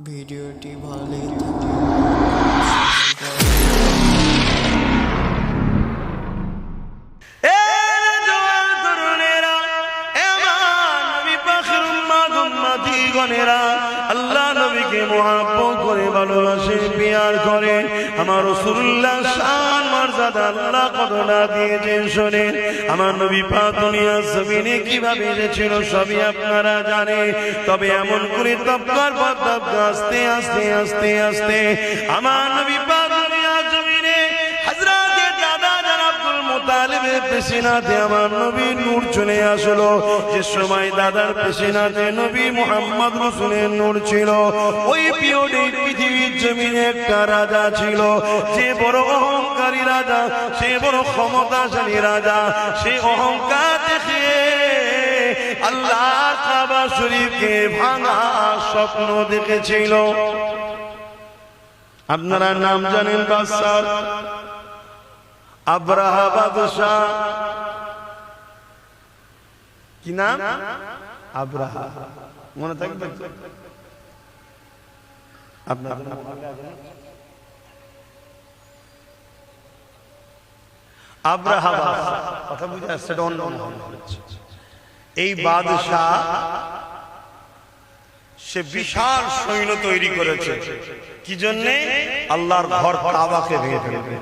ভিডিওটি ভালো লেগে থাকলে আল্লাহ নবীকে মুহাব্বত করে ভালোবাসে প্যার করে আমার রাসূলুল্লাহ শান মর্যাদা আল্লাহ কতটা দিয়েছেন শুনেন আমার নবী পাক দুনিয়ার জমিনে কিভাবে এসেছিল সবই আপনারা জানেন তবে এমন করে তবকার পর তবকা আস্তে আস্তে আস্তে আস্তে আমার নবী পাক দুনিয়ার জমিনে হযরত দাদা আব্দুল মুত্তালিবের পেছনাতে আমার নবী নূর চলে আসলো যে সময় দাদার পেছনাতে নবী মুহাম্মদ রাসূলের নূর ছিল ওই পিওডি পৃথিবীর জমিনে একটা রাজা ছিল যে বড় অহংকারী রাজা সে বড় ক্ষমতাশালী রাজা সে অহংকার দেখিয়ে আল্লাহর কাবা শরীফকে ভাঙা স্বপ্ন দেখেছিল আপনারা নাম জানেন বাদশাহ আব্রাহা বাদশাহ কি নাম আব্রাহা মনে থাকবে আপনার আব্রাহা কথা বুঝে আসছে এই বাদশাহ সে বিশাল সৈন্য তৈরি করেছে কি জন্য আল্লাহর ঘর কাবাকে ভেঙে ফেলবে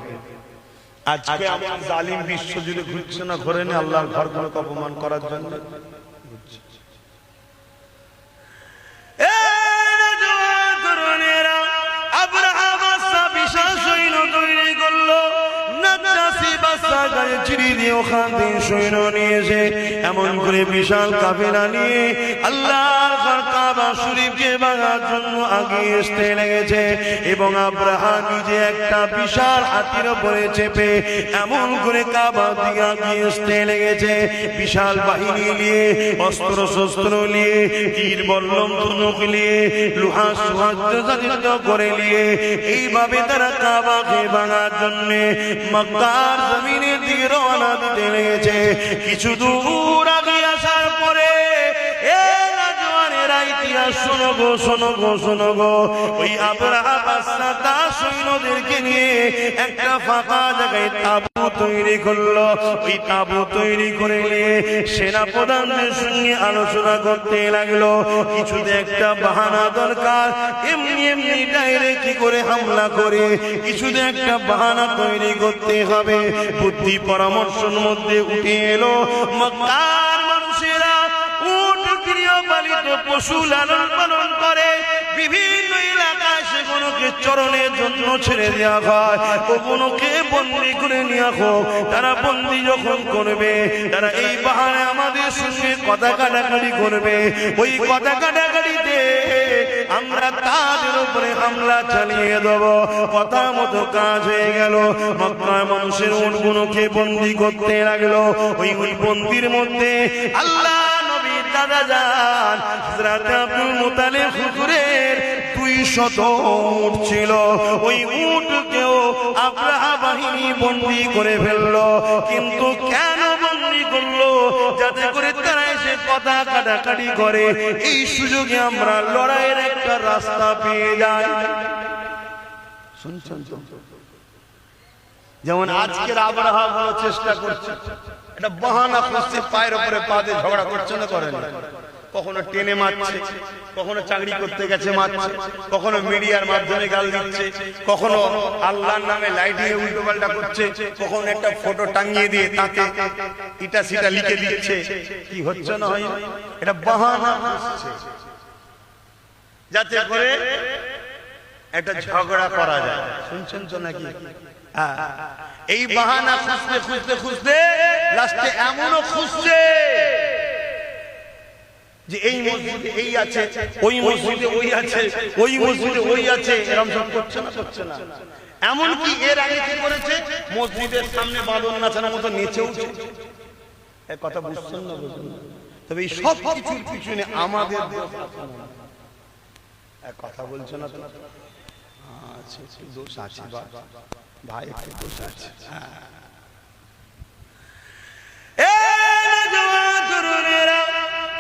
আজকে আমার জালিম বিশ্ব জুড়ে ঘুরছে না ঘরে নে আল্লাহর ঘরগুলোকে অপমান করার জন্য এমন করে বিশাল কাফেলা নিয়ে আল্লাহর কাবা শরীফকে ভাঙার জন্য আগিয়ে আসতে লেগেছে এবং আব্রাহা নিজে একটা বিশাল হাতির উপরে চেপে এমন করে কাবা দিকে আগিয়ে আসতে লেগেছে বিশাল বাহিনী নিয়ে অস্ত্র শস্ত্র নিয়ে তীর বল্লম ধনুক নিয়ে লোহা সজ্জিত করে নিয়ে এইভাবে তারা কাবাকে ভাঙার জন্য মক্কার জমিনের দিকে রওনা দিতে লেগেছে কিছু দূর আগে আসার পরে শোনো গো শোনো গো শোনো গো ওই আব্রাহা বাদশা তার সৈন্যদেরকে নিয়ে একটা ফাঁকা জায়গায় তাঁবু তৈরি করলো ওই তাঁবু তৈরি করে নিয়ে সেনাপ্রধানদের সঙ্গে আলোচনা করতে লাগলো কিছুতে একটা বাহানা দরকার এমনি এমনি ডাইরেক্ট কি করে হামলা করে কিছুতে একটা বাহানা তৈরি করতে হবে বুদ্ধি পরামর্শের মধ্যে উঠে এলো মক্কার মানুষেরা গৃহপালিত পশু লালন পালন করে বিভিন্ন এলাকায় সেগুলোকে চরণের জন্য ছেড়ে দেওয়া হয় ওগুলোকে বন্দী করে নেওয়া হোক তারা বন্দী যখন করবে তারা এই বাহানে আমাদের সঙ্গে কথা কাটাকাটি করবে ওই কথা কাটাকাটিতে আমরা তাদের উপরে হামলা চালিয়ে দেব কথা মতো কাজ হয়ে গেল মক্কার মানুষের উটগুলোকে বন্দী করতে লাগলো ওই বন্দির মধ্যে আল্লাহ দাদা যান হযরত আব্দুল মুত্তালিব হুজুরের 200 উট ছিল ওই উটকেও আব্রাহা বাহিনী বন্দী করে ফেললো কিন্তু কেন বন্দী করলো যাতে করে তারা এসে কথা কাটাকাটি করে এই সুযোগে আমরা লড়াইয়ের একটা রাস্তা পেয়ে যাই শুনছেন যেমন আজকের আব্রাহা বড় চেষ্টা করছে এটা বাহানা করছে পায়ের উপরে পা দিয়ে ঝগড়া করছে না করে না কখনো টেনে মারছে কখনো চাকরি করতে গেছে মারছে কখনো মিডিয়ার মাধ্যমে গাল দিচ্ছে কখনো আল্লাহর নামে লাইটিং এ উল্টো পাল্টা করছে কখনো একটা ফটো টাঙিয়ে দিয়ে তাতে ইটা সিটা লিখে দিচ্ছে কি হচ্ছে না হয় এটা বাহানা করছে যাতে করে একটা ঝগড়া করা যায় শুনছেন তো নাকি এই বাহানা খুঁজতে খুঁজতে খুঁজতে লাস্টে এমনও খুঁজছে যে এই মসজিদে এই আছে ওই মসজিদে ওই আছে ওই মসজিদে ওই আছে এরকম সব করছে না এমন কি এর আগে কি করেছে মসজিদের সামনে বাঁধন নাচানোর মতো নেচে উঠছে এই কথা বুঝছেন না তবে এই সব কিছুর পিছনে আমাদের কথা বলছে না আচ্ছা দোষ আছে ভাই একটু দোষ আছে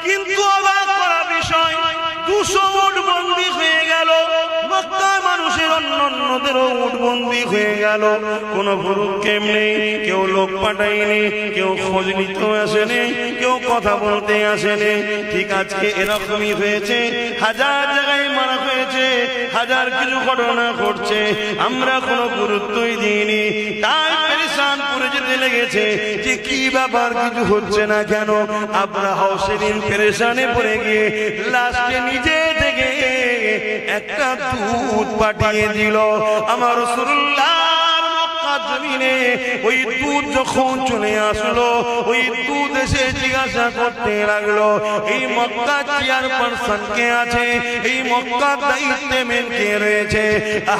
কিন্তু অবাক করা বিষয় 200 উট বন্দী হয়ে গেল বন্দী হয়ে গেল, কোনো ভুরুক্ষেপ নেই, কেউ লোক পাঠায়নি, কেউ খোঁজ নিতেও আসেনি, কেউ কথা বলতে আসেনি। ঠিক আজকে এরকমই হয়েছে, হাজার জায়গায় মারা হয়েছে, হাজার কিছু ঘটনা ঘটছে, আমরা কোনো গুরুত্বই দিইনি। তাই পেরেশান করে যেতে লেগেছে যে কি ব্যাপার, কিছু হচ্ছে না কেন। আব্রাহা সেদিন পেরেশানে পড়ে গিয়ে লাস্টে নিজে থেকে একটা দুধ পাঠিয়ে দিল। আমার রাসূলুল্লাহর মক্কা জমিনে ওই দুধ যখন চলে আসলো, ওই দুধ এসে জিজ্ঞাসা করতে লাগলো, এই মক্কা চেয়ারপারসন কে আছে, এই মক্কার দায়িত্বে মেন কে রয়েছে?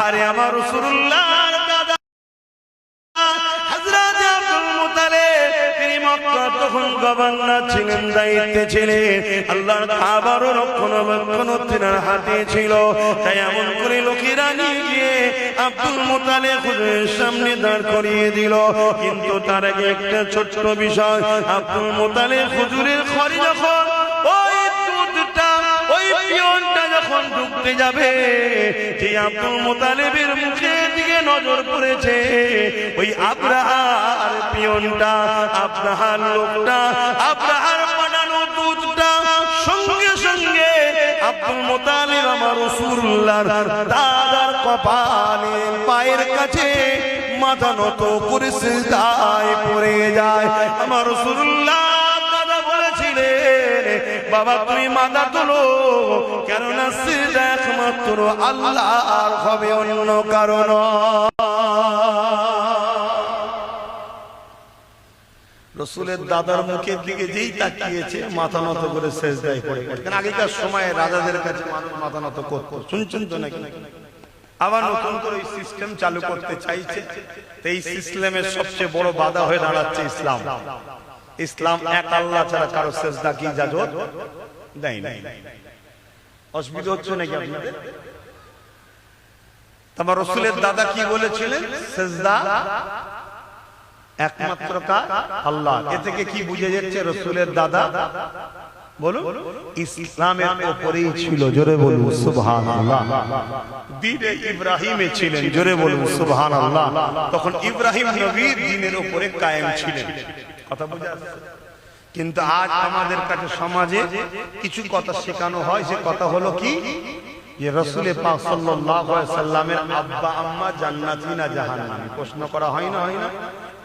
আরে আমার রাসূলুল্লাহর দাদা হযরত আব্দুল মুত্তালিব, তিনি মক্কা তখন গভর্নর ছিলেন, দায়িত্বে ছিলেন। আল্লাহর কাবার রক্ষণাবেক্ষণ তিনার হাতে ছিল। তাই এমন করে লোকেরা নিয়ে গিয়ে আব্দুল মুত্তালিব হুজুরের সামনে দাঁড় করিয়ে দিল। কিন্তু তার আগে একটা ছোট্ট বিষয়, আব্দুল মুত্তালিব হুজুরের ঘরে যখন ওই দুধটা, ওই পিয়নটা যখন ঢুকতে যাবে, সেই আব্দুল মুত্তালিবের মুখের দিকে নজর পড়েছে। ওই আব্রাহার পিয়নটা, আব্রাহার লোকটা, আব্রাহার পাঠানো দুধটা সঙ্গে সঙ্গে আব্দুল মুত্তালিব আমার রাসূলুল্লাহর দাদার কপালে পায়ের কাছে মাথা নত করে সিজদায় পড়ে যায়। আমার রাসূলুল্লাহ দাদা বলেছিলেন, বাবা তুমি মাথা তোলো, কেননা সিজদা একমাত্র আল্লাহর হবে, অন্য কারণ। রসুলের দাদার মুখের দিকে যেই তাকিয়েছে, মাথা নত করে সিজদায় পড়ে গেল। কারণ আগেকার সময়ে রাজাদের কাছে মানুষ মাথা নত করত, শুনছেন তো নাকি? আবার নতুন করে এই সিস্টেম চালু করতে চাইছে। তো এই সিস্টেমের সবচেয়ে বড় বাধা হয়ে দাঁড়াচ্ছে ইসলাম। ইসলাম এক আল্লাহ ছাড়া কারো সিজদা কি ইজাজত দেয় না। অসুবিধা হচ্ছে নাকি আপনাদের? তোমার রাসূলের দাদা কি বলেছিলেন? সিজদা একমাত্র কার? আল্লাহ। এ থেকে কি বুঝে যাচ্ছে? রাসূলের দাদা বলুন ইসলামের উপরেই ছিল, জোরে বলুন সুবহানাল্লাহ। দ্বীনে ইব্রাহিমে ছিলেন, জোরে বলুন সুবহানাল্লাহ। তখন ইব্রাহিম নবীর দ্বীনের উপরে কায়েম ছিলেন। কথা বুঝা? কিন্তু আজ আমাদের কাছে সমাজে কিছু কথা শেখানো হয়। সে কথা হলো কি, যে রাসূল পাক সাল্লাল্লাহু আলাইহি সাল্লামের আব্বা আম্মা জান্নাতি না জাহান্নামী? প্রশ্ন করা হয় না, হয় না?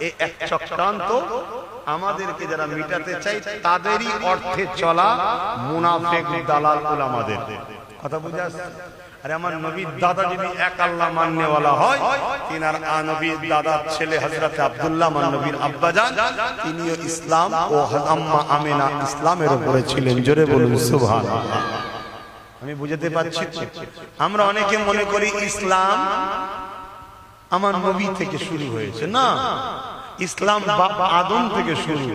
এই এক চক্রান্ত আমাদেরকে যারা মিটাতে চাই, তাদেরই অর্থে চলা মুনাফিক দালাল উলামাদের। কথা বুঝা? আরে আমার নবীর দাদা যদি এক আল্লাহ মাননেওয়ালা হয়, তিনার নবীর দাদার ছেলে হযরত আব্দুল্লাহ আমার নবীর আব্বাজান, তিনিও ইসলাম ও আম্মা আমিনা ইসলামের উপরে ছিলেন, জোরে বলুন সুবহানাল্লাহ। আমি বুঝাতে পারছি? আমরা অনেকে মনে করি ইসলাম আমার নবী থেকে শুরু হয়েছে। না, ইসলাম বাপ আদম থেকে শুরু।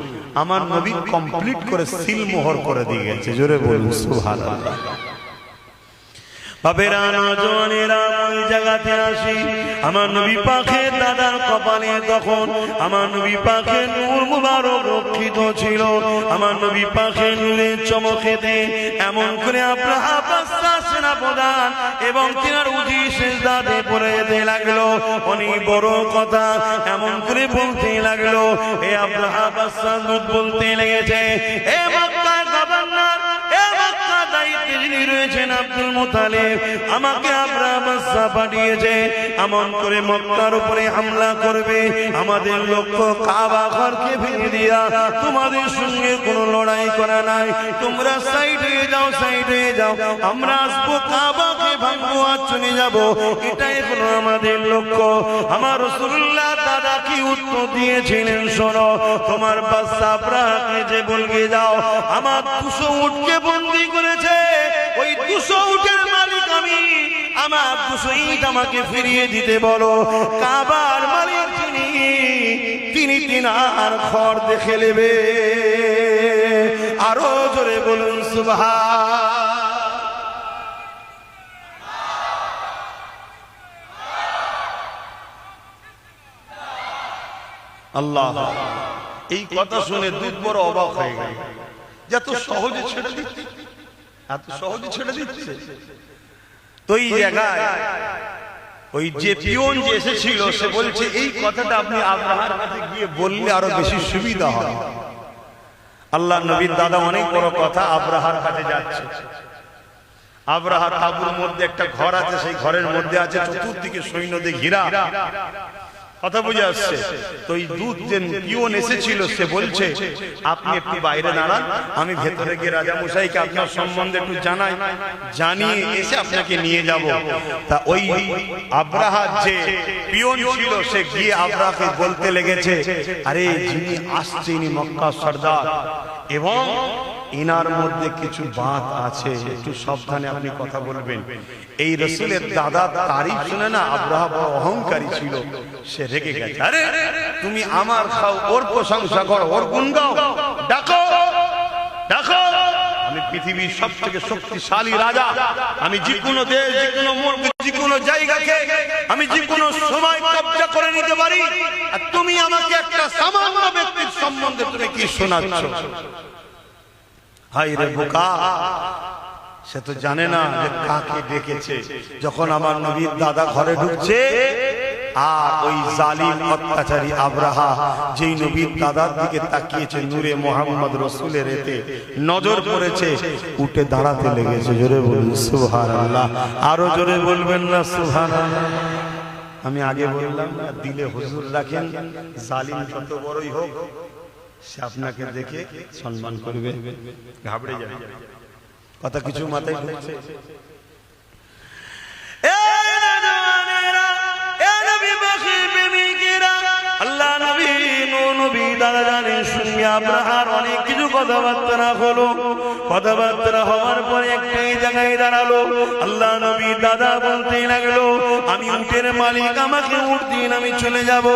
আমার নবী কমপ্লিট করে সিল মোহর করে দিয়ে গেছে, জোরে বলুন সুবহানাল্লাহ। বাবেরা নওজওয়ানেরা ওই জায়গাতে আসি, আমার নবী পাকের দাদার কপালে তখন আমার নবী পাকের নূর মুবারক রক্ষিত ছিল। আমার নবী পাকের নূরের চমকেতে এমন করে আব্রাহা বাদশাহ সেনাপ্রধান এবং তিনার উজি সিজদাতে পড়ে যেতে লাগলো। অনেক বড় কথা এমন করে বলতে লাগলো। এ আব্রাহা বাদশাহ বলতে লেগেছে, এ মক্কার গভর্নর, এ মক্কার দায়িত্বে যিনি রয়েছেন আব্দুল মুত্তালিব, আমাকে আব্রাহা বাদশাহ পাঠিয়েছে এমন করে মক্কার উপরে হামলা করবে। আমাদের লক্ষ্য কাবা ঘরকে ভেঙে দিয়া তোমাদের সঙ্গে কোনো লড়াই করা নাই। তোমরা সাইড হয়ে যাও, সাইড হয়ে যাও, আমরা আসবো, কাবাকে ভাঙবো আর চলে যাবো, এটাই হলো আমাদের লক্ষ্য। আমার রাসূলুল্লাহ দাদা কি উত্তর দিয়েছিলেন শোনো, তোমার বাদশা আব্রাহাকে যে বলবে যাও আমার 200 উটকে বন্দী করেছে, ওই 200 উটের মালিক আমি, আমার 200 ইট আমাকে ফিরিয়ে দিতে বলো। কাবার মালিক তিনি তিনার ঘর দেখে নেবে। আরো জোরে বলুন সুবহান। আল্লাহ। এই কথা শুনে দুধ বড় অবাক হয়ে গেল, এত সহজে ছেড়ে দিচ্ছে, এত সহজে ছেড়ে দিচ্ছে। তো এই জায়গায় ওই যে পিয়ন যে এসেছিল সে বলছে এই কথাটা আপনি আব্রাহার কাছে গিয়ে বললে আরো বেশি সুবিধা হয়। আল্লাহ নবীর দাদা অনেক বড় কথা, আব্রাহার কাছে যাচ্ছে। আব্রাহা তাঁবুর মধ্যে একটা ঘর আছে, সেই ঘরের মধ্যে আছে চতুর্দিকে সৈন্য দিয়ে ঘেরা। কথা বুঝে আসছে তো? এই দুধ যে পিয়ন এসেছিল সে বলছে আপনি একটু বাইরে দাঁড়ান, আমি ভেতরে গিয়ে রাজা মশাইকে আপনার সম্বন্ধে একটু জানাই, জানিয়ে এসে আপনাকে নিয়ে যাব। তা ওই আব্রাহার যে পিয়ন ছিল সে গিয়ে আব্রাহাকে বলতে লেগেছে, আরে যিনি আসছে ইনি মক্কা সর্দার এবং ইনার মধ্যে কিছু বাত আছে, একটু সাবধানে আপনি কথা বলবেন। এই রাসূলের দাদা তারিফ শুনে না আব্রাহা বড় অহংকারী ছিল, সে রেগে গেছে। আরে তুমি আমার খাও, ওর প্রশংসা করো, ওর গুণ গাও, ডাকো ডাকো, আমি পৃথিবীর সবথেকে শক্তিশালী রাজা, আমি যে কোনো দেশ, যে কোনো মুলক, যে কোনো জায়গাকে আমি যে কোনো সময় কব্জা করে নিতে পারি, আর তুমি আমাকে একটা সামান্য ব্যক্তির সম্বন্ধে তুমি কি শোনাচ্ছ? হায় রে বোকা, সে তো জানে না যে কাকে ডেকেছে। যখন আমার নবীর দাদা ঘরে ঢুকছে আর ওই জালিম অত্যাচারী আব্রাহা যেই নবীর দাদার দিকে তাকিয়েছে, নূরে মোহাম্মদ রসুলের এতে নজর পড়েছে, উঠে দাঁড়াতে লেগেছে। জোরে বলুন সুবহানাল্লাহ, আরো জোরে বলবেন না সুবহানাল্লাহ? আমি আগে বললাম না, দিলে হুজুর রাখেন, জালিম যত বড়ই হোক সে আপনাকে দেখে সম্মান করবে, ঘাবড়ে যাবে। কথা কিছু মাথায় ঢুকছে? আল্লাহ নবী নবী দাদা জানেন শুনিয়া আব্রাহার অনেক কিছু কথাবার্তা হলো। কথাবার্তা হওয়ার পরে একটাই জায়গায় দাঁড়ালো। আল্লাহ নবী দাদা বলতে লাগলো, আমি উটের মালিক, আমাকে উট দিন, আমি চলে যাব।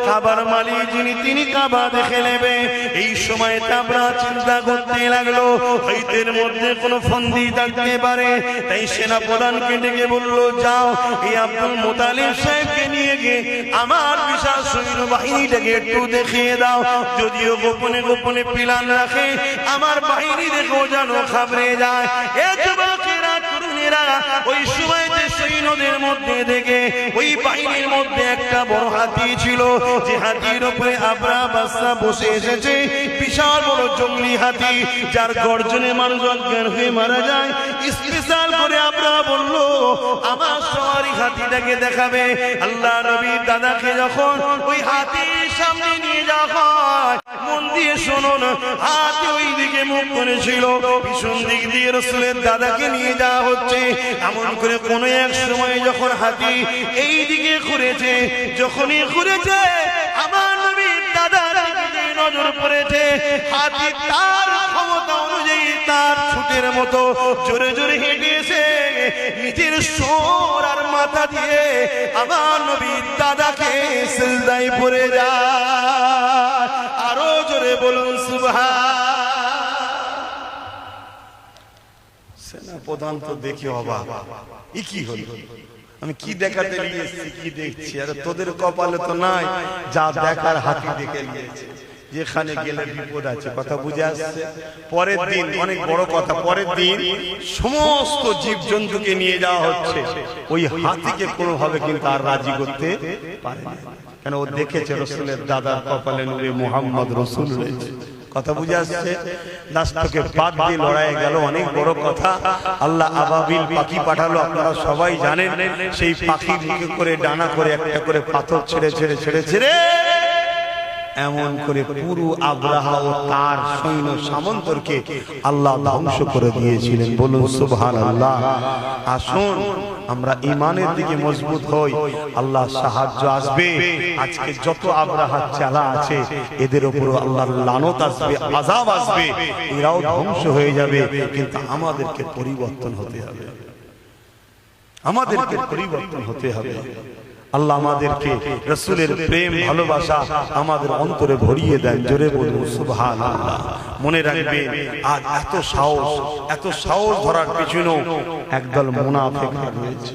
কাবার মালিক যিনি তিনি কাবা দেখে নেবে। এই সময় আব্রাহা চিন্তা করতে লাগলো হয়তের মধ্যে কোনো ফন্দি থাকতে পারে। তাই সেনা প্রধানকে ডেকে বলল, যাও এই আব্দুল মুতালিব সাহেবকে নিয়ে গিয়ে আমার বিশাল সৈন্য বাহিনীটাকে একটু দেখিয়ে দাও। যদিও গোপনে গোপনে প্ল্যান রাখে, আমার বাহিনী দেখো যেন ঘাবড়ে যায়। এ যুবকেরা, তরুণেরা, ওই সময় যে সৈন্যদের মধ্যে দেখে ওই বাহিনীর মধ্যে একটা বড় হাতি ছিল, যে হাতির উপরে আব্রাহা বাদশা বসে এসেছে। বিশাল বড় জঙ্গলি হাতি, যার গর্জনে মানুষ অজ্ঞান হয়ে মারা যায়। স্পেশাল করে আব্রাহা বলল, আমার সওয়ারি হাতিটাকে দেখাবে। আল্লাহ নবীর দাদাকে যখন ওই হাতির সামনে নিয়ে যাওয়া হয়, মন দিয়ে শুনুন, হাতি ওই দিকে মুখ করেছিল, পিছন দিক দিয়ে রাসূলের দাদাকে নিয়ে যাওয়া হচ্ছে। এমন করে কোন এক সময় যখন হাতি এই দিকে ঘুরেছে, যখনই ঘুরেছে আমার নবীর দাদার দিকে নজর পড়েছে। হাতি তার ক্ষমতা অনুযায়ী তার ছুটের মতো জোরে জোরে হেঁটেছে, নিজের সোর আর মাথা দিয়ে আমার নবীর দাদাকে সিজদায় পড়ে যায়। আরো জোরে বলুন সুবহান। সেনা প্রধান তো দেখি অবাক, এ কি হলো? আমি কি দেখাতে নিয়েছি, কি দেখছি? আর তোদের কপালে তো নাই যা দেখার, হাতি দেখে নিয়েছে। যেখানে গেলে বিপদ আছে। কথা বুঝে আসছে? পরের দিন অনেক বড় কথা, পরের দিন সমস্ত জীব জন্তুকে নিয়ে যাওয়া হচ্ছে। ওই হাতিকে কোনোভাবে কিন্তু আর রাজি করতে পারে না, কেন ও দেখেছে রসুলের দাদার কপালে নূরে মুহাম্মদ রসুল রয়েছে। কথা বুঝে আসছে? লাস্টকে বাদ দিয়ে লড়াই গেল, অনেক বড় কথা। আল্লাহ আবাবিল পাখি পাঠালো, আপনারা সবাই জানেন। সেই পাখি মুখে করে ডানা করে একটা করে পাথর ছেড়ে ছেড়ে ছেড়ে ছেড়ে এমন করে পুরো আব্রাহা ও তার সৈন্য সামন্তরকে আল্লাহ ধ্বংস করে দিয়েছিলেন। বলুন সুবহানাল্লাহ। আসুন আমরা ঈমানের দিকে মজবুত হই, আল্লাহ সাহায্য আসবে। আজকে যত আব্রাহা চালা আছে এদের উপর আল্লাহর লানত আসবে, আযাব আসবে, এরাও ধ্বংস হয়ে যাবে। কিন্তু আমাদেরকে পরিবর্তন হতে হবে, আমাদেরকে পরিবর্তন হতে হবে। আল্লাহ আমাদেরকে রাসূলের প্রেম ভালোবাসা আমাদের অন্তরে ভরিয়ে দেন। জোরে বলুন সুবহানাল্লাহ। মনে রাখবেন, আজ এত সাহস ধরার পিছনেও একদল মুনাফিক রয়েছে।